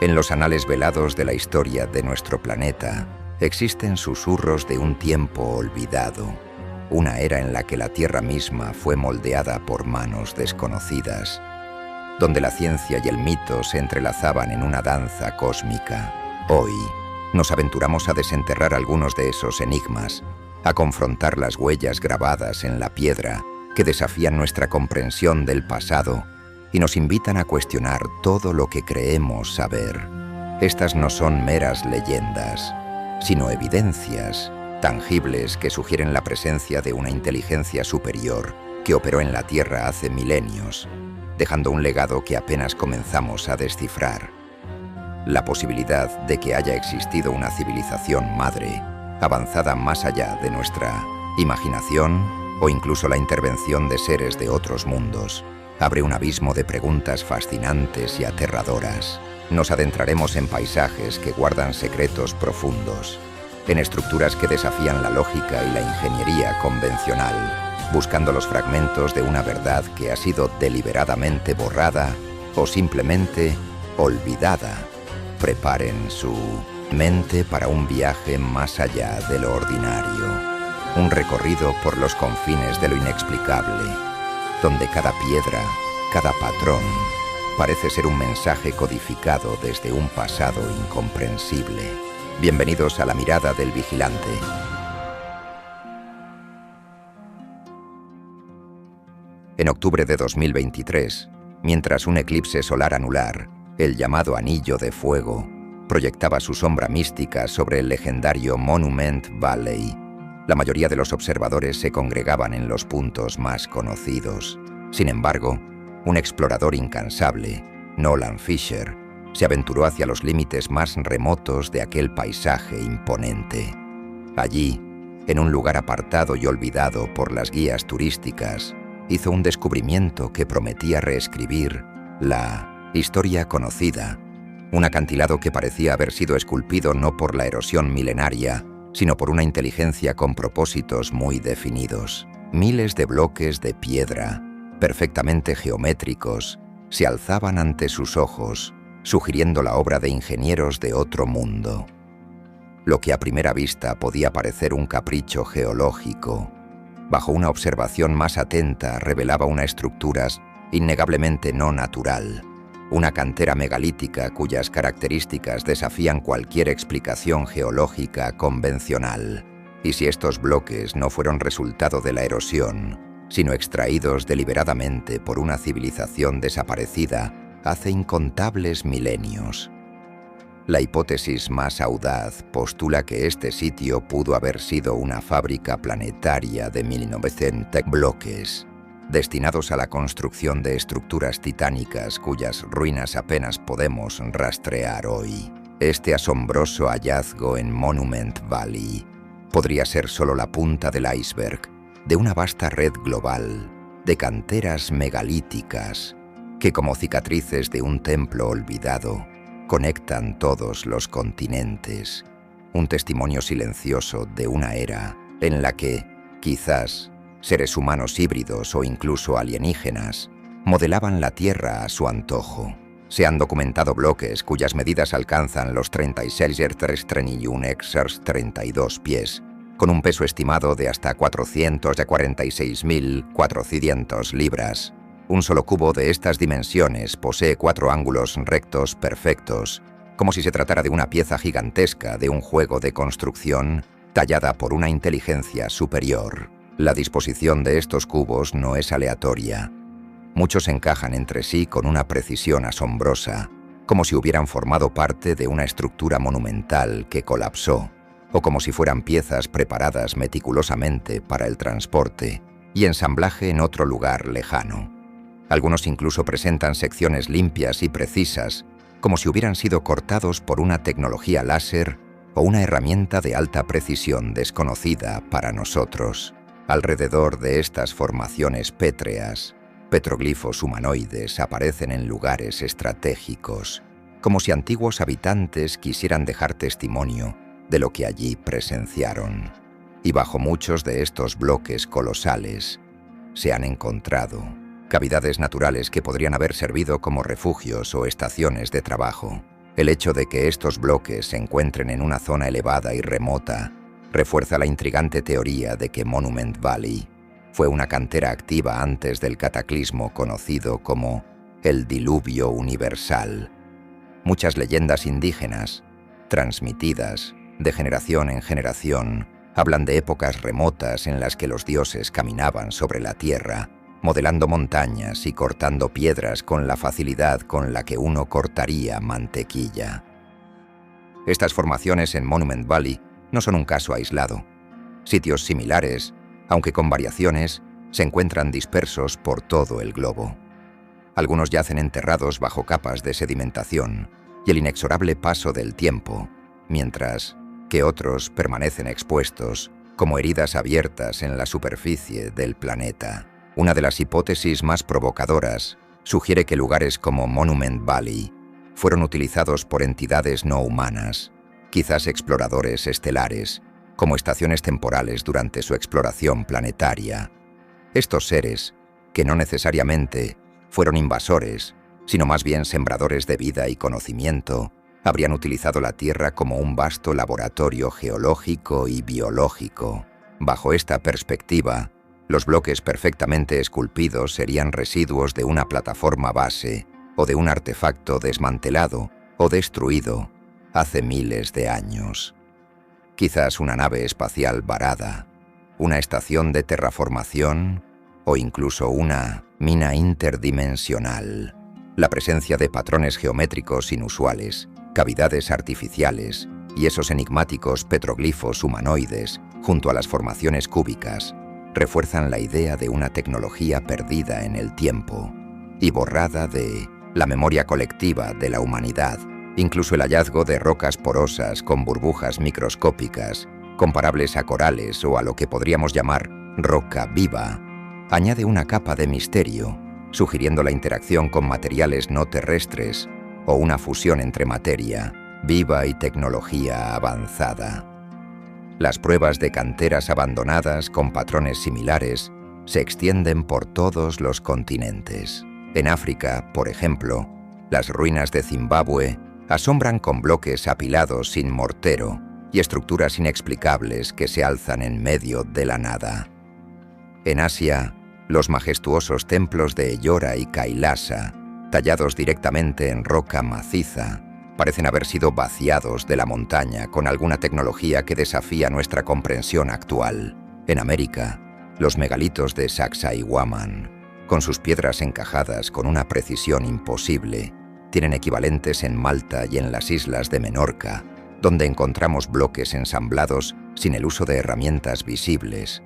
En los anales velados de la historia de nuestro planeta, existen susurros de un tiempo olvidado, una era en la que la Tierra misma fue moldeada por manos desconocidas, donde la ciencia y el mito se entrelazaban en una danza cósmica. Hoy, nos aventuramos a desenterrar algunos de esos enigmas, a confrontar las huellas grabadas en la piedra que desafían nuestra comprensión del pasado y nos invitan a cuestionar todo lo que creemos saber. Estas no son meras leyendas, sino evidencias tangibles que sugieren la presencia de una inteligencia superior que operó en la Tierra hace milenios, dejando un legado que apenas comenzamos a descifrar. La posibilidad de que haya existido una civilización madre, avanzada más allá de nuestra imaginación o incluso la intervención de seres de otros mundos, abre un abismo de preguntas fascinantes y aterradoras. Nos adentraremos en paisajes que guardan secretos profundos, en estructuras que desafían la lógica y la ingeniería convencional, buscando los fragmentos de una verdad que ha sido deliberadamente borrada o simplemente olvidada. Preparen su mente para un viaje más allá de lo ordinario, un recorrido por los confines de lo inexplicable, donde cada piedra, cada patrón, parece ser un mensaje codificado desde un pasado incomprensible. Bienvenidos a La Mirada del Vigilante. En octubre de 2023, mientras un eclipse solar anular, el llamado Anillo de Fuego, proyectaba su sombra mística sobre el legendario Monument Valley, la mayoría de los observadores se congregaban en los puntos más conocidos. Sin embargo, un explorador incansable, Nolan Fisher, se aventuró hacia los límites más remotos de aquel paisaje imponente. Allí, en un lugar apartado y olvidado por las guías turísticas, hizo un descubrimiento que prometía reescribir la historia conocida, un acantilado que parecía haber sido esculpido no por la erosión milenaria, sino por una inteligencia con propósitos muy definidos. Miles de bloques de piedra, perfectamente geométricos, se alzaban ante sus ojos, sugiriendo la obra de ingenieros de otro mundo. Lo que a primera vista podía parecer un capricho geológico, bajo una observación más atenta revelaba una estructura innegablemente no natural, una cantera megalítica cuyas características desafían cualquier explicación geológica convencional. Y si estos bloques no fueron resultado de la erosión, sino extraídos deliberadamente por una civilización desaparecida hace incontables milenios. La hipótesis más audaz postula que este sitio pudo haber sido una fábrica planetaria de 1900 bloques, destinados a la construcción de estructuras titánicas cuyas ruinas apenas podemos rastrear hoy. Este asombroso hallazgo en Monument Valley podría ser solo la punta del iceberg de una vasta red global de canteras megalíticas que, como cicatrices de un templo olvidado, conectan todos los continentes. Un testimonio silencioso de una era en la que, quizás, seres humanos híbridos o incluso alienígenas modelaban la Tierra a su antojo. Se han documentado bloques cuyas medidas alcanzan los 36,31 pies, con un peso estimado de hasta 446.400 libras. Un solo cubo de estas dimensiones posee 4 ángulos rectos perfectos, como si se tratara de una pieza gigantesca de un juego de construcción tallada por una inteligencia superior. La disposición de estos cubos no es aleatoria. Muchos encajan entre sí con una precisión asombrosa, como si hubieran formado parte de una estructura monumental que colapsó, o como si fueran piezas preparadas meticulosamente para el transporte y ensamblaje en otro lugar lejano. Algunos incluso presentan secciones limpias y precisas, como si hubieran sido cortados por una tecnología láser o una herramienta de alta precisión desconocida para nosotros. Alrededor de estas formaciones pétreas, petroglifos humanoides aparecen en lugares estratégicos, como si antiguos habitantes quisieran dejar testimonio de lo que allí presenciaron. Y bajo muchos de estos bloques colosales se han encontrado cavidades naturales que podrían haber servido como refugios o estaciones de trabajo. El hecho de que estos bloques se encuentren en una zona elevada y remota refuerza la intrigante teoría de que Monument Valley fue una cantera activa antes del cataclismo conocido como el Diluvio Universal. Muchas leyendas indígenas, transmitidas de generación en generación, hablan de épocas remotas en las que los dioses caminaban sobre la tierra, modelando montañas y cortando piedras con la facilidad con la que uno cortaría mantequilla. Estas formaciones en Monument Valley no son un caso aislado. Sitios similares, aunque con variaciones, se encuentran dispersos por todo el globo. Algunos yacen enterrados bajo capas de sedimentación y el inexorable paso del tiempo, mientras que otros permanecen expuestos como heridas abiertas en la superficie del planeta. Una de las hipótesis más provocadoras sugiere que lugares como Monument Valley fueron utilizados por entidades no humanas, quizás exploradores estelares, como estaciones temporales durante su exploración planetaria. Estos seres, que no necesariamente fueron invasores, sino más bien sembradores de vida y conocimiento, habrían utilizado la Tierra como un vasto laboratorio geológico y biológico. Bajo esta perspectiva, los bloques perfectamente esculpidos serían residuos de una plataforma base o de un artefacto desmantelado o destruido hace miles de años. Quizás una nave espacial varada, una estación de terraformación o incluso una mina interdimensional. La presencia de patrones geométricos inusuales, cavidades artificiales y esos enigmáticos petroglifos humanoides junto a las formaciones cúbicas refuerzan la idea de una tecnología perdida en el tiempo y borrada de la memoria colectiva de la humanidad. Incluso el hallazgo de rocas porosas con burbujas microscópicas, comparables a corales o a lo que podríamos llamar roca viva, añade una capa de misterio, sugiriendo la interacción con materiales no terrestres o una fusión entre materia viva y tecnología avanzada. Las pruebas de canteras abandonadas con patrones similares se extienden por todos los continentes. En África, por ejemplo, las ruinas de Zimbabue asombran con bloques apilados sin mortero y estructuras inexplicables que se alzan en medio de la nada. En Asia, los majestuosos templos de Ellora y Kailasa, tallados directamente en roca maciza, parecen haber sido vaciados de la montaña con alguna tecnología que desafía nuestra comprensión actual. En América, los megalitos de Sacsayhuaman, con sus piedras encajadas con una precisión imposible, tienen equivalentes en Malta y en las islas de Menorca, donde encontramos bloques ensamblados sin el uso de herramientas visibles.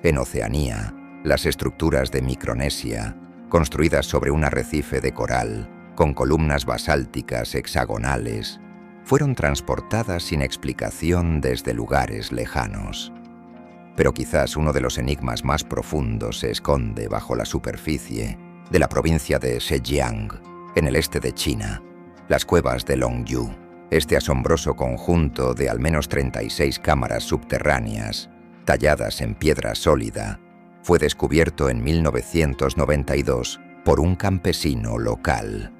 En Oceanía, las estructuras de Micronesia, construidas sobre un arrecife de coral, con columnas basálticas hexagonales, fueron transportadas sin explicación desde lugares lejanos. Pero quizás uno de los enigmas más profundos se esconde bajo la superficie de la provincia de Zhejiang, en el este de China, las cuevas de Longyu. Este asombroso conjunto de al menos 36 cámaras subterráneas, talladas en piedra sólida, fue descubierto en 1992 por un campesino local.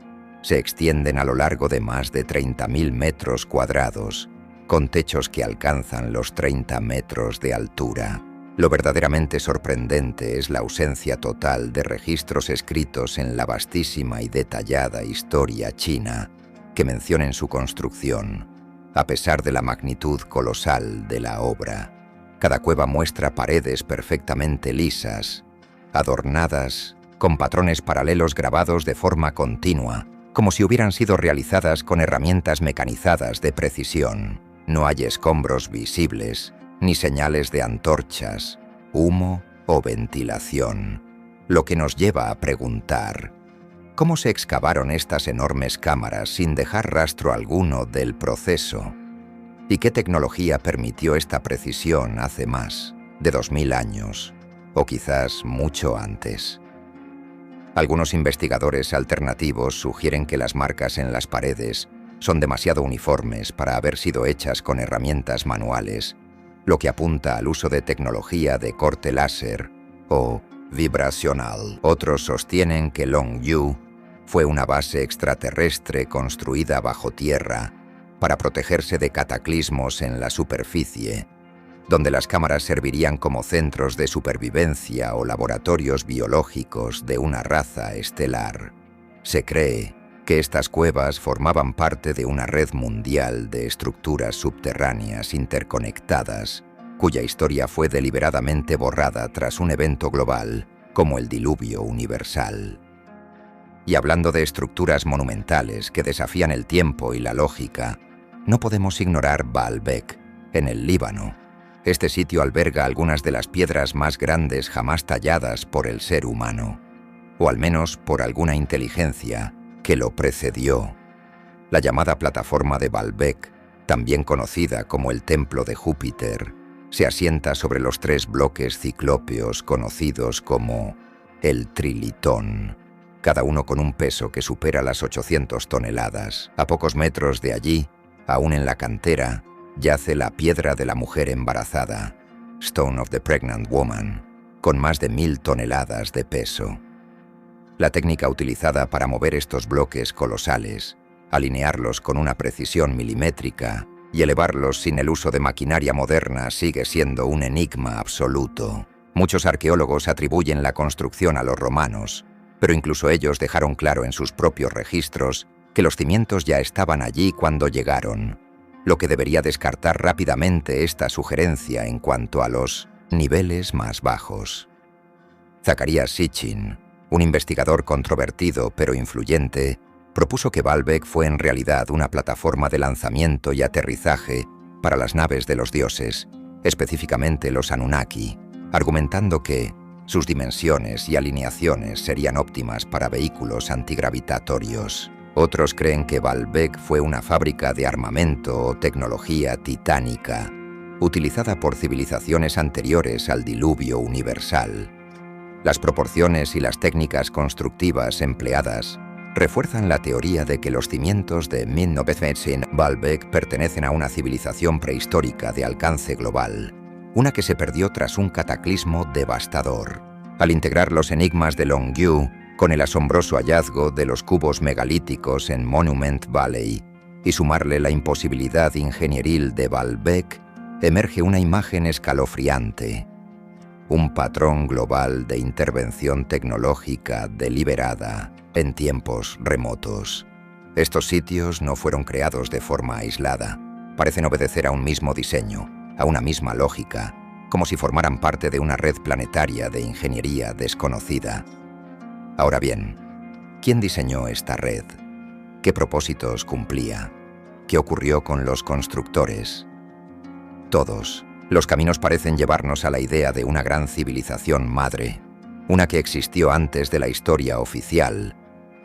Se extienden a lo largo de más de 30.000 metros cuadrados, con techos que alcanzan los 30 metros de altura. Lo verdaderamente sorprendente es la ausencia total de registros escritos en la vastísima y detallada historia china que mencionen su construcción, a pesar de la magnitud colosal de la obra. Cada cueva muestra paredes perfectamente lisas, adornadas con patrones paralelos grabados de forma continua, como si hubieran sido realizadas con herramientas mecanizadas de precisión. No hay escombros visibles, ni señales de antorchas, humo o ventilación, lo que nos lleva a preguntar: ¿cómo se excavaron estas enormes cámaras sin dejar rastro alguno del proceso? ¿Y qué tecnología permitió esta precisión hace más de 2000 años, o quizás mucho antes? Algunos investigadores alternativos sugieren que las marcas en las paredes son demasiado uniformes para haber sido hechas con herramientas manuales, lo que apunta al uso de tecnología de corte láser o vibracional. Otros sostienen que Longyu Fue una base extraterrestre construida bajo tierra para protegerse de cataclismos en la superficie, donde las cámaras servirían como centros de supervivencia o laboratorios biológicos de una raza estelar. Se cree que estas cuevas formaban parte de una red mundial de estructuras subterráneas interconectadas, cuya historia fue deliberadamente borrada tras un evento global como el diluvio universal. Y hablando de estructuras monumentales que desafían el tiempo y la lógica, no podemos ignorar Baalbek, en el Líbano. Este sitio alberga algunas de las piedras más grandes jamás talladas por el ser humano, o al menos por alguna inteligencia que lo precedió. La llamada plataforma de Baalbek, también conocida como el Templo de Júpiter, se asienta sobre los 3 bloques ciclópeos conocidos como el Trilitón, cada uno con un peso que supera las 800 toneladas. A pocos metros de allí, aún en la cantera, yace la piedra de la mujer embarazada, Stone of the Pregnant Woman, con más de 1000 toneladas de peso. La técnica utilizada para mover estos bloques colosales, alinearlos con una precisión milimétrica y elevarlos sin el uso de maquinaria moderna sigue siendo un enigma absoluto. Muchos arqueólogos atribuyen la construcción a los romanos, pero incluso ellos dejaron claro en sus propios registros que los cimientos ya estaban allí cuando llegaron, lo que debería descartar rápidamente esta sugerencia en cuanto a los niveles más bajos. Zacarías Sitchin, un investigador controvertido pero influyente, propuso que Baalbek fue en realidad una plataforma de lanzamiento y aterrizaje para las naves de los dioses, específicamente los Anunnaki, argumentando que sus dimensiones y alineaciones serían óptimas para vehículos antigravitatorios. Otros creen que Baalbek fue una fábrica de armamento o tecnología titánica, utilizada por civilizaciones anteriores al diluvio universal. Las proporciones y las técnicas constructivas empleadas refuerzan la teoría de que los cimientos de 1900 Baalbek pertenecen a una civilización prehistórica de alcance global, una que se perdió tras un cataclismo devastador. Al integrar los enigmas de Longyu con el asombroso hallazgo de los cubos megalíticos en Monument Valley y sumarle la imposibilidad ingenieril de Baalbek, emerge una imagen escalofriante. Un patrón global de intervención tecnológica deliberada en tiempos remotos. Estos sitios no fueron creados de forma aislada. Parecen obedecer a un mismo diseño, a una misma lógica, como si formaran parte de una red planetaria de ingeniería desconocida. Ahora bien, ¿quién diseñó esta red? ¿Qué propósitos cumplía? ¿Qué ocurrió con los constructores? Todos. Los caminos parecen llevarnos a la idea de una gran civilización madre, una que existió antes de la historia oficial,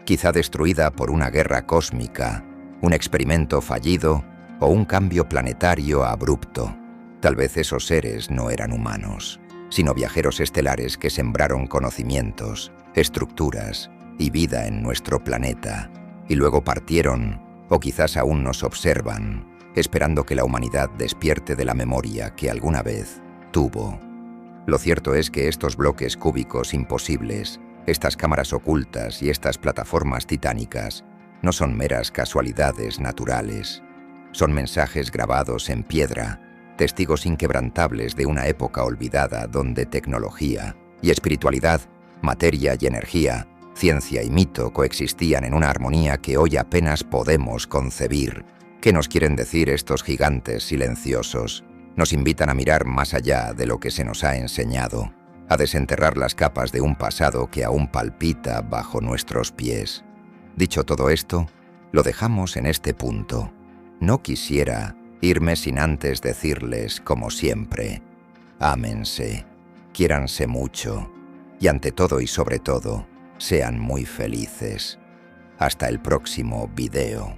quizá destruida por una guerra cósmica, un experimento fallido o un cambio planetario abrupto. Tal vez esos seres no eran humanos, sino viajeros estelares que sembraron conocimientos, estructuras y vida en nuestro planeta, y luego partieron, o quizás aún nos observan, esperando que la humanidad despierte de la memoria que alguna vez tuvo. Lo cierto es que estos bloques cúbicos imposibles, estas cámaras ocultas y estas plataformas titánicas no son meras casualidades naturales. Son mensajes grabados en piedra, testigos inquebrantables de una época olvidada donde tecnología y espiritualidad, materia y energía, ciencia y mito coexistían en una armonía que hoy apenas podemos concebir. ¿Qué nos quieren decir estos gigantes silenciosos? Nos invitan a mirar más allá de lo que se nos ha enseñado, a desenterrar las capas de un pasado que aún palpita bajo nuestros pies. Dicho todo esto, lo dejamos en este punto. No quisiera irme sin antes decirles, como siempre, ámense, quiéranse mucho, y ante todo y sobre todo, sean muy felices. Hasta el próximo video.